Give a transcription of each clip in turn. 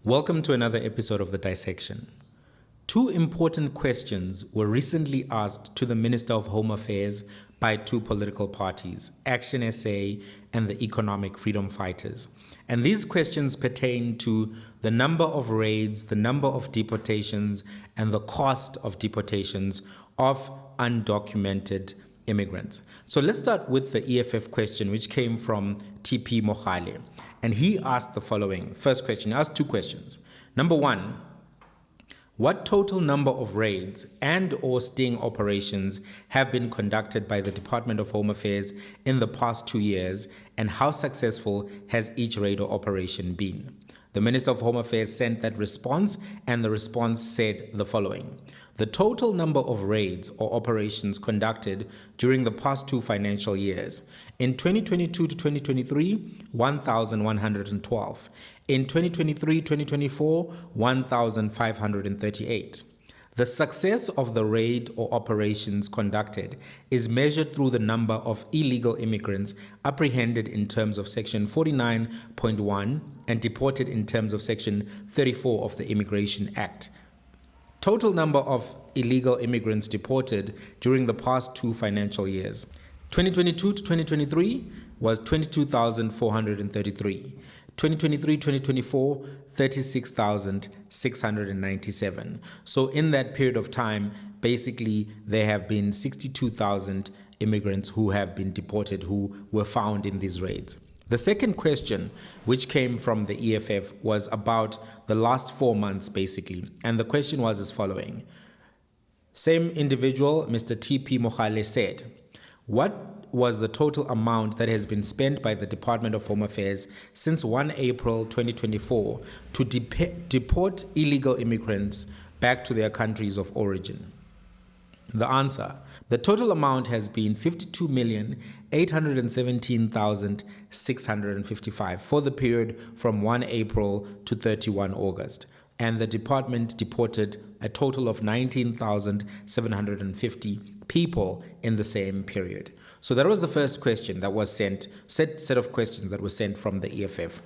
Welcome to another episode of The Dissection. Two important questions were recently asked to the Minister of Home Affairs by two political parties, Action SA and the Economic Freedom Fighters. And these questions pertain to the number of raids, the number of deportations, and the cost of deportations of undocumented immigrants. So let's start with the EFF question, which came from TP Mohale. And he asked the following. First question, he asked two questions. Number one, what total number of raids and or sting operations have been conducted by the Department of Home Affairs in the past 2 years, and how successful has each raid or operation been? The Minister of Home Affairs sent that response, and the response said the following. The total number of raids or operations conducted during the past 2 financial years. In 2022 to 2023, 1,112. In 2023-2024, 1,538. The success of the raid or operations conducted is measured through the number of illegal immigrants apprehended in terms of Section 49.1 and deported in terms of Section 34 of the Immigration Act. Total number of illegal immigrants deported during the past 2 financial years. 2022 to 2023 was 22,433. 2023-2024, 36,697. So in that period of time, basically, there have been 62,000 immigrants who have been deported who were found in these raids. The second question, which came from the EFF, was about the last 4 months, basically. And the question was as following. Same individual, Mr. TP Mohale, said, what was the total amount that has been spent by the Department of Home Affairs since 1 April 2024 to deport illegal immigrants back to their countries of origin? The answer, the total amount has been 52,817,655 for the period from 1 April to 31 August. And the department deported a total of 19,750 people in the same period. So that was the first question that was set of questions that were sent from the EFF.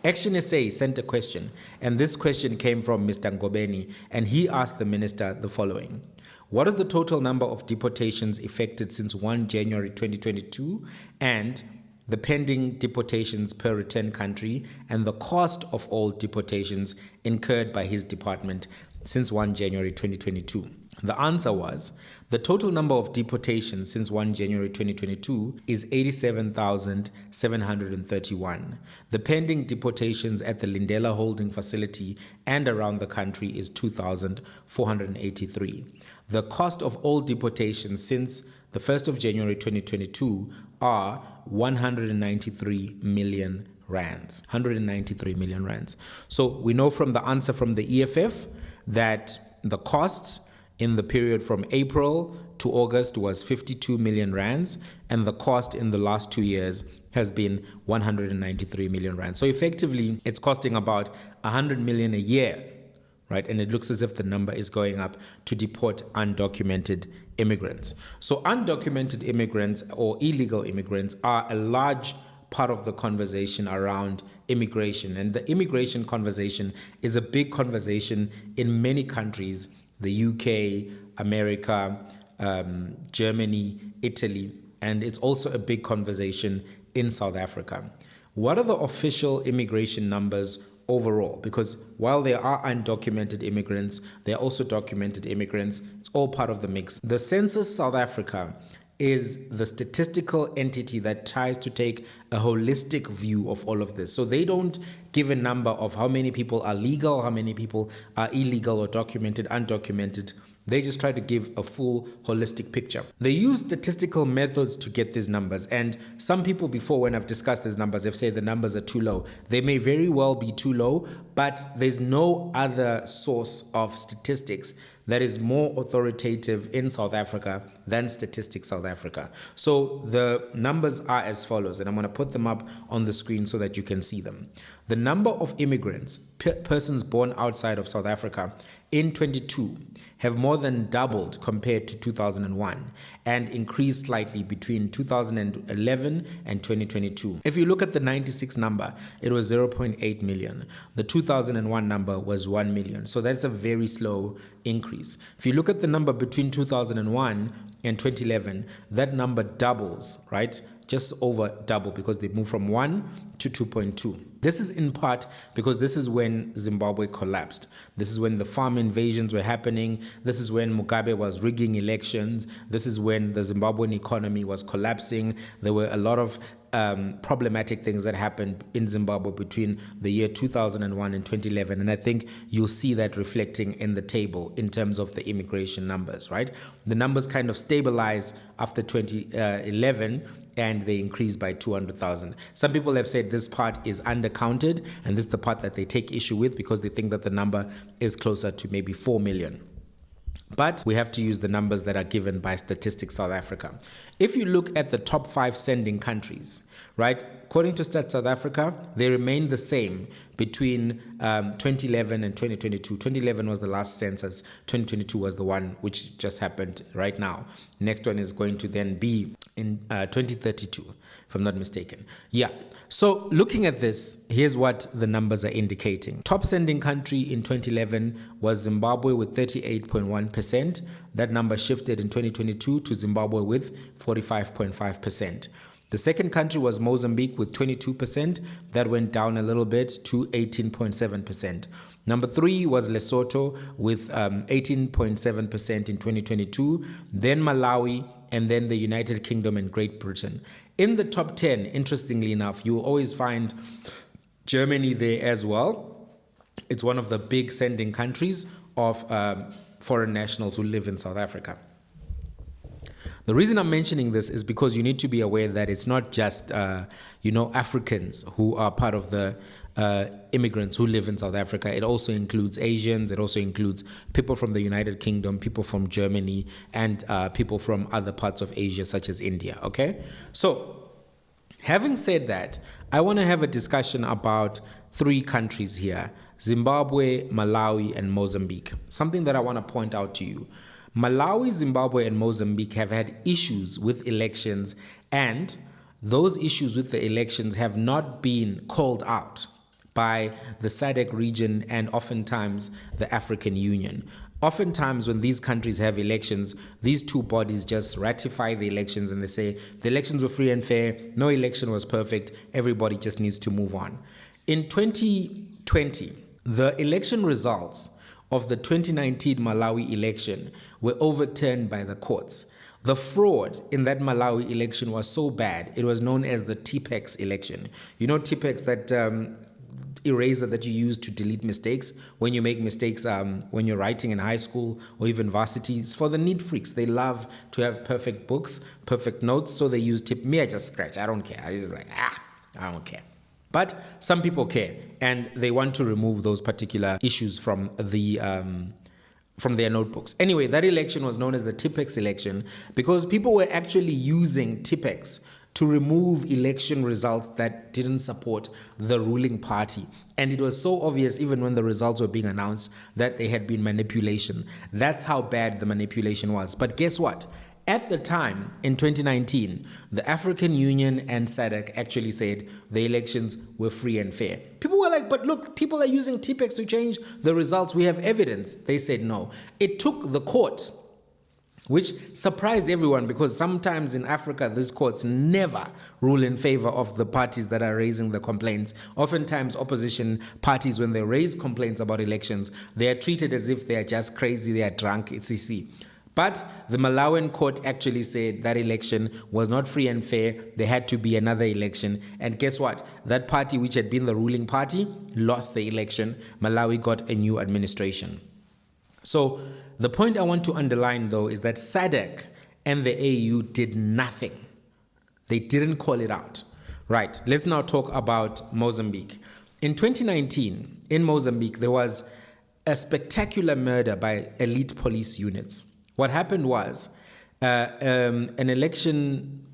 Action SA sent a question, and this question came from Mr. Ngobeni, and he asked the minister the following. What is the total number of deportations effected since 1 January 2022 and the pending deportations per return country and the cost of all deportations incurred by his department since 1 January 2022? The answer was, the total number of deportations since 1 January 2022 is 87,731. The pending deportations at the Lindela holding facility and around the country is 2,483. The cost of all deportations since the 1st of January 2022 are 193 million rands. 193 million rands. So we know from the answer from the EFF that the costs in the period from April to August was 52 million rands, and the cost in the last 2 years has been 193 million rands. So effectively, it's costing about 100 million a year, right? And it looks as if the number is going up to deport undocumented immigrants. So undocumented immigrants or illegal immigrants are a large part of the conversation around immigration. And the immigration conversation is a big conversation in many countries, the UK, America, Germany, Italy, and it's also a big conversation in South Africa. What are the official immigration numbers overall? Because while there are undocumented immigrants, there are also documented immigrants. It's all part of the mix. The Census South Africa is the statistical entity that tries to take a holistic view of all of this. So they don't give a number of how many people are legal, how many people are illegal or documented, undocumented. They just try to give a full holistic picture. They use statistical methods to get these numbers. And some people before, when I've discussed these numbers, have said the numbers are too low. They may very well be too low, but there's no other source of statistics that is more authoritative in South Africa than Statistics South Africa. So the numbers are as follows, and I'm going to put them up on the screen so that you can see them. The number of immigrants, persons born outside of South Africa in 22 have more than doubled compared to 2001 and increased slightly between 2011 and 2022. If you look at the 96 number, it was 0.8 million. The 2001 number was 1 million. So that's a very slow increase. If you look at the number between 2001 and 2011, that number doubles, right? Just over double, because they moved from 1 to 2.2. This is in part because this is when Zimbabwe collapsed. This is when the farm invasions were happening. This is when Mugabe was rigging elections. This is when the Zimbabwean economy was collapsing. There were a lot of problematic things that happened in Zimbabwe between the year 2001 and 2011. And I think you'll see that reflecting in the table in terms of the immigration numbers, right? The numbers kind of stabilize after 2011 and they increased by 200,000. Some people have said this part is undercounted, and this is the part that they take issue with because they think that the number is closer to maybe 4 million. But we have to use the numbers that are given by Statistics South Africa. If you look at the top 5 sending countries, right, according to Stats South Africa, they remain the same between 2011 and 2022. 2011 was the last census. 2022 was the one which just happened right now. Next one is going to then be in 2032, if I'm not mistaken. Yeah. So looking at this, here's what the numbers are indicating. Top sending country in 2011 was Zimbabwe with 38.1%. That number shifted in 2022 to Zimbabwe with 45.5%. The second country was Mozambique with 22%. That went down a little bit to 18.7%. Number 3 was Lesotho with 18.7% in 2022. Then Malawi, and then the United Kingdom and Great Britain. In the top 10, interestingly enough, you will always find Germany there as well. It's one of the big sending countries of foreign nationals who live in South Africa. The reason I'm mentioning this is because you need to be aware that it's not just, Africans who are part of the immigrants who live in South Africa. It also includes Asians. It also includes people from the United Kingdom, people from Germany, and people from other parts of Asia, such as India, okay? So, having said that, I want to have a discussion about 3 countries here: Zimbabwe, Malawi, and Mozambique. Something that I want to point out to you. Malawi, Zimbabwe, and Mozambique have had issues with elections, and those issues with the elections have not been called out by the SADC region and oftentimes the African Union. Oftentimes when these countries have elections, these two bodies just ratify the elections and they say the elections were free and fair, no election was perfect, everybody just needs to move on. In 2020, the election results of the 2019 Malawi election were overturned by the courts. The fraud in that Malawi election was so bad, it was known as the TPEX election. You know TPEX, that eraser that you use to delete mistakes when you make mistakes when you're writing in high school or even varsity. It's for the neat freaks. They love to have perfect books, perfect notes, so they use Me, I just scratch. I don't care. I just I don't care. But some people care, and they want to remove those particular issues from their notebooks. Anyway, that election was known as the TPEX election because people were actually using TPEX to remove election results that didn't support the ruling party. And it was so obvious, even when the results were being announced, that they had been manipulation. That's how bad the manipulation was. But guess what? At the time, in 2019, the African Union and SADC actually said the elections were free and fair. People were like, but look, people are using TPEX to change the results. We have evidence. They said no. It took the court, which surprised everyone because sometimes in Africa, these courts never rule in favor of the parties that are raising the complaints. Oftentimes, opposition parties, when they raise complaints about elections, they are treated as if they are just crazy, they are drunk, etc. But the Malawian court actually said that election was not free and fair. There had to be another election. And guess what? That party, which had been the ruling party, lost the election. Malawi got a new administration. So the point I want to underline, though, is that SADC and the AU did nothing. They didn't call it out. Right, let's now talk about Mozambique. In 2019, in Mozambique, there was a spectacular murder by elite police units. What happened was an election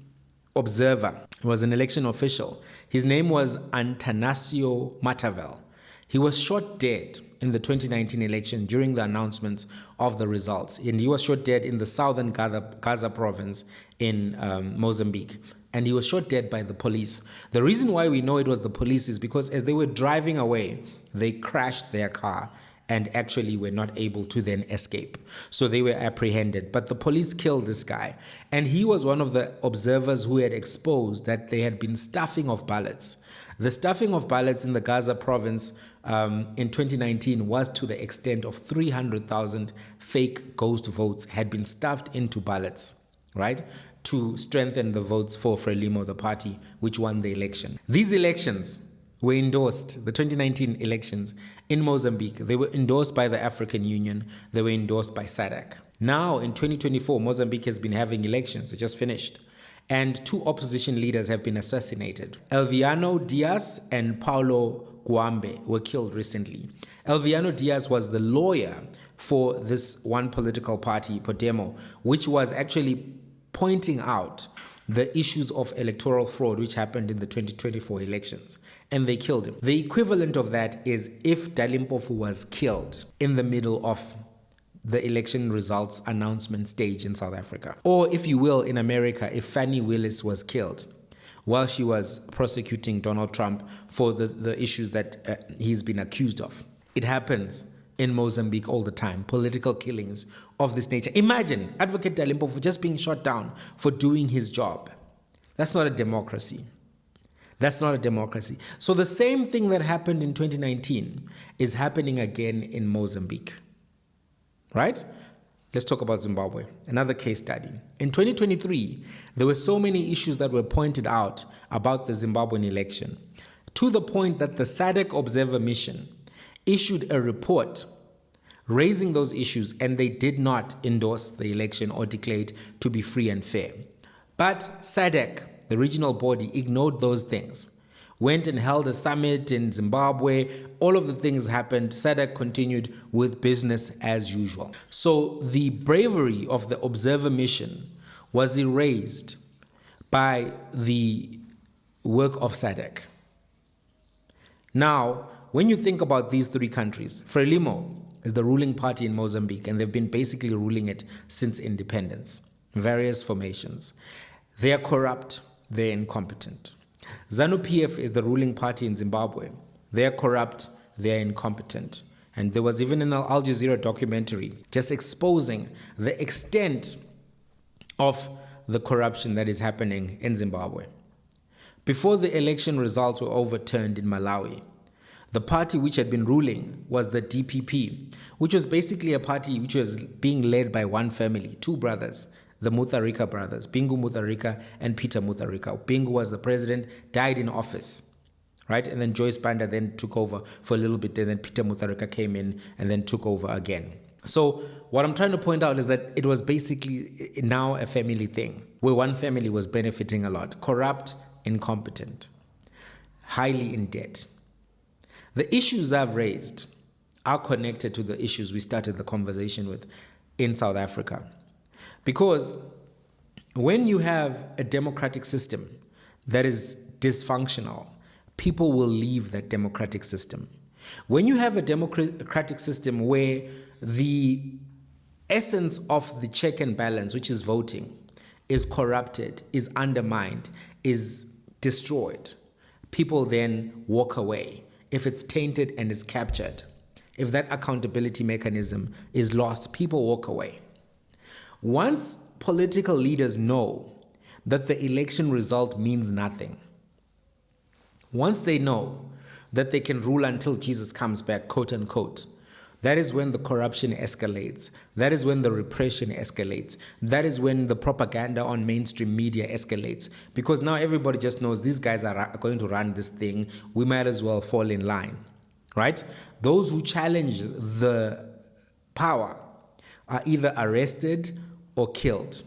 observer, was an election official. His name was Antanasio Matavel. He was shot dead in the 2019 election during the announcements of the results. And he was shot dead in the southern Gaza province in Mozambique. And he was shot dead by the police. The reason why we know it was the police is because as they were driving away, they crashed their car and actually were not able to then escape. So they were apprehended. But the police killed this guy. And he was one of the observers who had exposed that they had been stuffing of ballots. The stuffing of ballots in the Gaza province in 2019 was to the extent of 300,000 fake ghost votes had been stuffed into ballots, right? To strengthen the votes for Frelimo, the party which won the election. These elections were endorsed, the 2019 elections in Mozambique. They were endorsed by the African Union. They were endorsed by SADC. Now in 2024, Mozambique has been having elections. It just finished. And two opposition leaders have been assassinated. Elviano Diaz and Paulo Guambe were killed recently. Elviano Diaz was the lawyer for this one political party, Podemo, which was actually pointing out the issues of electoral fraud which happened in the 2024 elections, and they killed him. The equivalent of that is if Dalimpofu was killed in the middle of the election results announcement stage in South Africa. Or if you will, in America, if Fannie Willis was killed while she was prosecuting Donald Trump for the issues that he's been accused of. It happens in Mozambique all the time, political killings of this nature. Imagine Advocate Dalimpofu just being shot down for doing his job. That's not a democracy. That's not a democracy. So the same thing that happened in 2019 is happening again in Mozambique, right? Let's talk about Zimbabwe, another case study. In 2023, there were so many issues that were pointed out about the Zimbabwean election, to the point that the SADC Observer Mission issued a report raising those issues, and they did not endorse the election or declare it to be free and fair. But SADC, the regional body, ignored those things, went and held a summit in Zimbabwe. All of the things happened. SADC continued with business as usual. So the bravery of the observer mission was erased by the work of SADC. Now, when you think about these three countries, Frelimo is the ruling party in Mozambique, and they've been basically ruling it since independence, various formations. They are corrupt, they're incompetent. ZANU-PF is the ruling party in Zimbabwe. They are corrupt, they are incompetent. And there was even an Al Jazeera documentary just exposing the extent of the corruption that is happening in Zimbabwe. Before the election results were overturned in Malawi, the party which had been ruling was the DPP, which was basically a party which was being led by one family, two brothers, the Mutharika brothers, Bingu Mutharika and Peter Mutharika. Bingu was the president, died in office, right? And then Joyce Banda then took over for a little bit, and then Peter Mutharika came in and then took over again. So what I'm trying to point out is that it was basically now a family thing, where one family was benefiting a lot, corrupt, incompetent, highly in debt. The issues I've raised are connected to the issues we started the conversation with in South Africa. Because when you have a democratic system that is dysfunctional, people will leave that democratic system. When you have a democratic system where the essence of the check and balance, which is voting, is corrupted, is undermined, is destroyed, people then walk away. If it's tainted and is captured, if that accountability mechanism is lost, people walk away. Once political leaders know that the election result means nothing, once they know that they can rule until Jesus comes back, quote unquote, that is when the corruption escalates. That is when the repression escalates. That is when the propaganda on mainstream media escalates. Because now everybody just knows these guys are going to run this thing. We might as well fall in line, right? Those who challenge the power are either arrested or killed.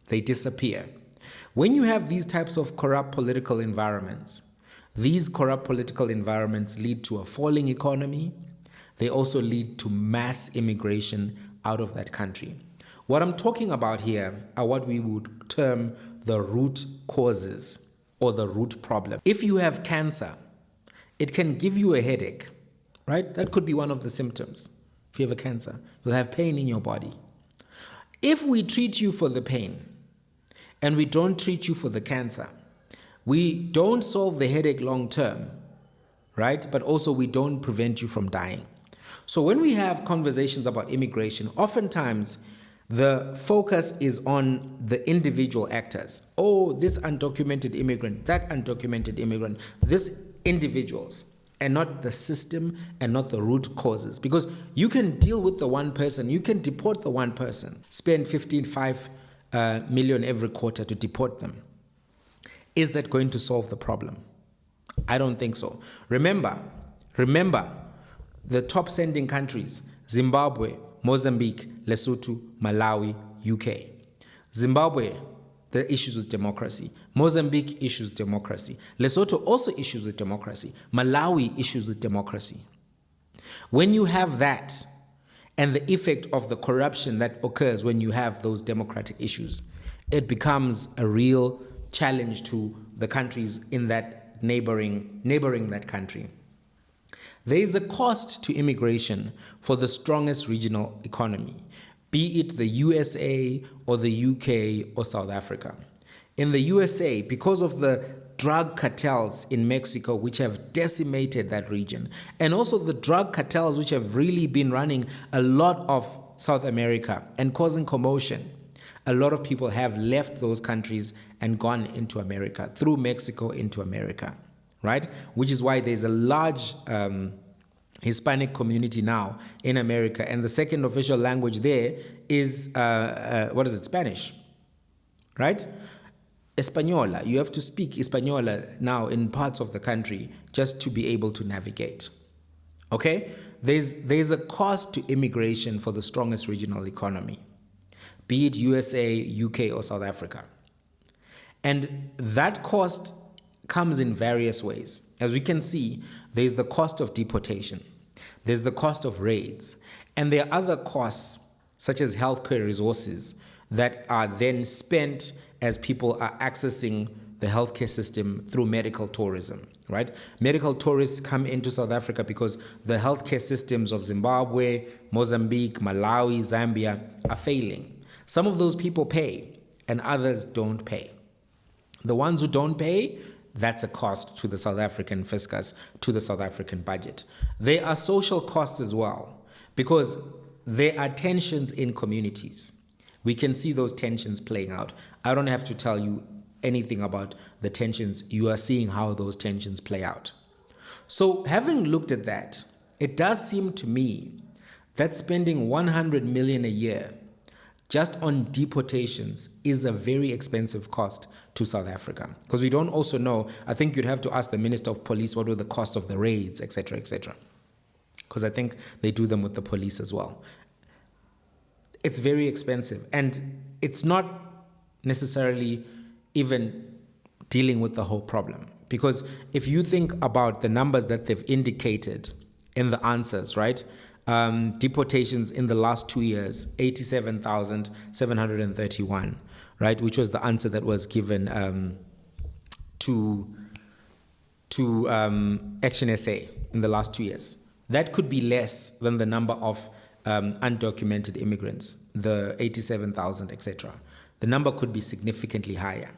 They disappear. When you have these types of corrupt political environments, these corrupt political environments lead to a falling economy. they also lead to mass immigration out of that country. What I'm talking about here are what we would term the root causes or the root problem. If you have cancer, it can give you a headache, right? That could be one of the symptoms. If you have a cancer, you'll have pain in your body. If we treat you for the pain and we don't treat you for the cancer, we don't solve the headache long term, right? But also we don't prevent you from dying. So when we have conversations about immigration, oftentimes the focus is on the individual actors. Oh, this undocumented immigrant, that undocumented immigrant, this individuals, and not the system and not the root causes. Because you can deal with the one person, you can deport the one person, spend 15.5 million every quarter to deport them. Is that going to solve the problem? I don't think so. Remember, the top sending countries: Zimbabwe, Mozambique, Lesotho, Malawi, UK. Zimbabwe, the issues with democracy. Mozambique, issues with democracy. Lesotho also issues with democracy. Malawi, issues with democracy. When you have that, and the effect of the corruption that occurs when you have those democratic issues, it becomes a real challenge to the countries in that neighboring that country. There is a cost to immigration for the strongest regional economy, be it the USA or the UK or South Africa. In the USA, because of the drug cartels in Mexico, which have decimated that region, and also the drug cartels which have really been running a lot of South America and causing commotion, a lot of people have left those countries and gone into America, through Mexico into America, right? Which is why there's a large Hispanic community now in America, and the second official language there is, Spanish, right? Española. You have to speak Española now in parts of the country just to be able to navigate, okay? There's a cost to immigration for the strongest regional economy, be it USA, UK, or South Africa. And that cost comes in various ways. As we can see, there's the cost of deportation, there's the cost of raids, and there are other costs such as healthcare resources that are then spent as people are accessing the healthcare system through medical tourism, right? Medical tourists come into South Africa because the healthcare systems of Zimbabwe, Mozambique, Malawi, Zambia are failing. Some of those people pay and others don't pay. The ones who don't pay, that's a cost to the South African fiscus, to the South African budget. There are social costs as well, because there are tensions in communities. We can see those tensions playing out. I don't have to tell you anything about the tensions. You are seeing how those tensions play out. So having looked at that, it does seem to me that spending 100 million a year just on deportations is a very expensive cost to South Africa. Because we don't also know, I think you'd have to ask the Minister of Police what were the cost of the raids, etc., etc. Because I think they do them with the police as well. It's very expensive, and it's not necessarily even dealing with the whole problem. Because if you think about the numbers that they've indicated in the answers, right? Deportations in the last 2 years, 87,731, right? Which was the answer that was given to Action SA in the last 2 years. That could be less than the number of undocumented immigrants, the 87,000, etc. The number could be significantly higher.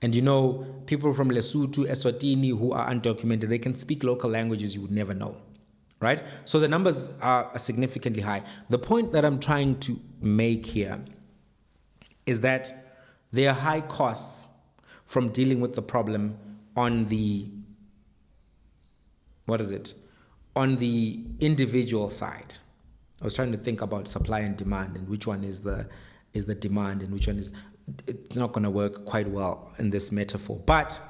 And you know, people from Lesotho, Eswatini who are undocumented, they can speak local languages you would never know, right? So the numbers are significantly high. The point that I'm trying to make here is that there are high costs from dealing with the problem on the, on the individual side. I was trying to think about supply and demand and which one is the demand and which one is, it's not going to work quite well in this metaphor. But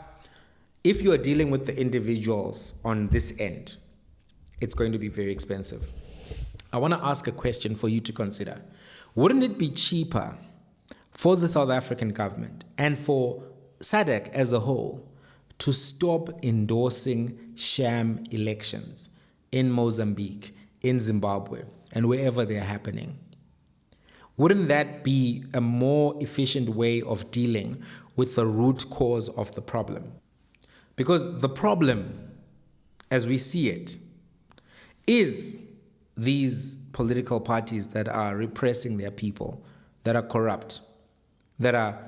if you are dealing with the individuals on this end, it's going to be very expensive. I want to ask a question for you to consider. Wouldn't it be cheaper for the South African government and for SADC as a whole to stop endorsing sham elections in Mozambique, in Zimbabwe, and wherever they're happening? Wouldn't that be a more efficient way of dealing with the root cause of the problem? Because the problem, as we see it, is these political parties that are repressing their people, that are corrupt, that are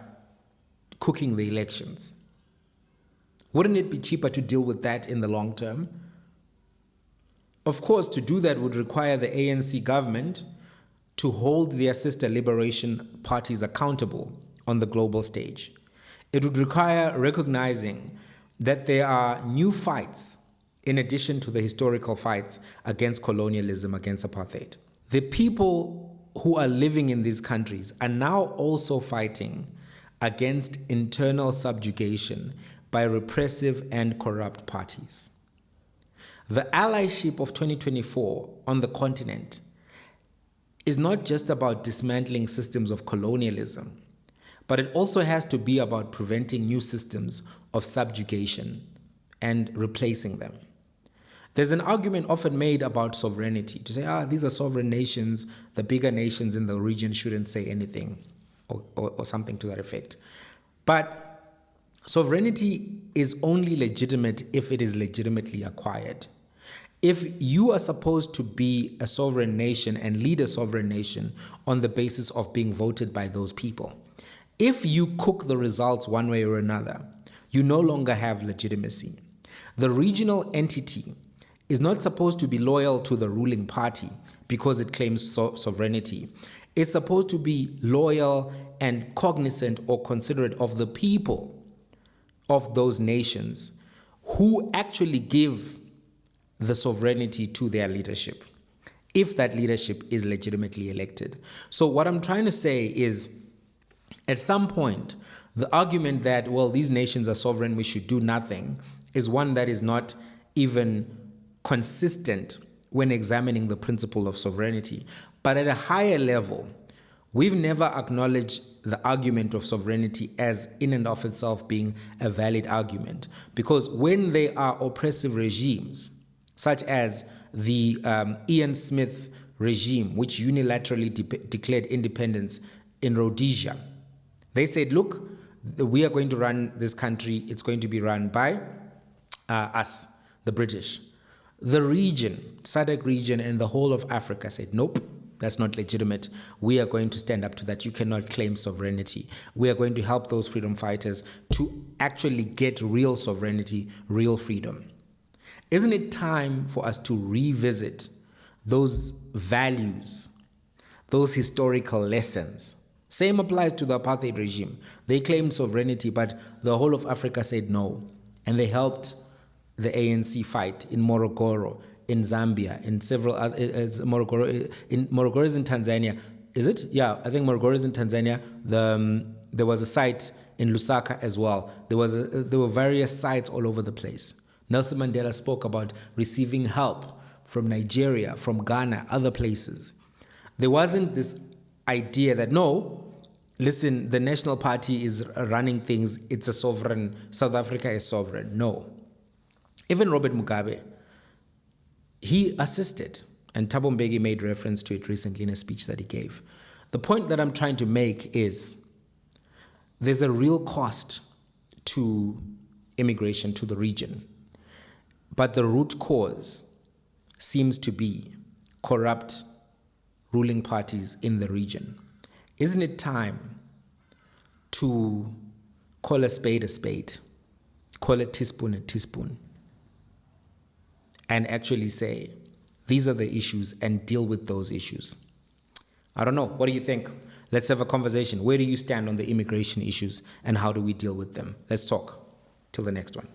cooking the elections. Wouldn't it be cheaper to deal with that in the long term? Of course, to do that would require the ANC government to hold their sister liberation parties accountable on the global stage. It would require recognizing that there are new fights in addition to the historical fights against colonialism, against apartheid. The people who are living in these countries are now also fighting against internal subjugation by repressive and corrupt parties. The allyship of 2024 on the continent is not just about dismantling systems of colonialism, but it also has to be about preventing new systems of subjugation and replacing them. There's an argument often made about sovereignty, to say, these are sovereign nations, the bigger nations in the region shouldn't say anything, or something to that effect. But sovereignty is only legitimate if it is legitimately acquired. If you are supposed to be a sovereign nation and lead a sovereign nation on the basis of being voted by those people, if you cook the results one way or another, you no longer have legitimacy. The regional entity is not supposed to be loyal to the ruling party because it claims sovereignty. It's supposed to be loyal and cognizant or considerate of the people of those nations who actually give the sovereignty to their leadership, if that leadership is legitimately elected. So what I'm trying to say is, at some point, the argument that, well, these nations are sovereign, we should do nothing, is one that is not even consistent when examining the principle of sovereignty. But at a higher level, we've never acknowledged the argument of sovereignty as in and of itself being a valid argument. Because when they are oppressive regimes, such as the Ian Smith regime, which unilaterally declared independence in Rhodesia, they said, look, we are going to run this country, it's going to be run by us, the British. The region, SADC region and the whole of Africa said, nope, that's not legitimate. We are going to stand up to that. You cannot claim sovereignty. We are going to help those freedom fighters to actually get real sovereignty, real freedom. Isn't it time for us to revisit those values, those historical lessons? Same applies to the apartheid regime. They claimed sovereignty, but the whole of Africa said no. And they helped the ANC fight in Morogoro, in Zambia, in several other, Morogoro is in Tanzania. Is it? Yeah, I think Morogoro is in Tanzania. There was a site in Lusaka as well. There were various sites all over the place. Nelson Mandela spoke about receiving help from Nigeria, from Ghana, other places. There wasn't this idea that, no, listen, the National Party is running things, it's a sovereign, South Africa is sovereign. No. Even Robert Mugabe, he assisted, and Thabo Mbeki made reference to it recently in a speech that he gave. The point that I'm trying to make is there's a real cost to immigration to the region, but the root cause seems to be corrupt ruling parties in the region. Isn't it time to call a spade, call a teaspoon, and actually say, these are the issues, and deal with those issues? I don't know. What do you think? Let's have a conversation. Where do you stand on the immigration issues, and how do we deal with them? Let's talk. Till the next one.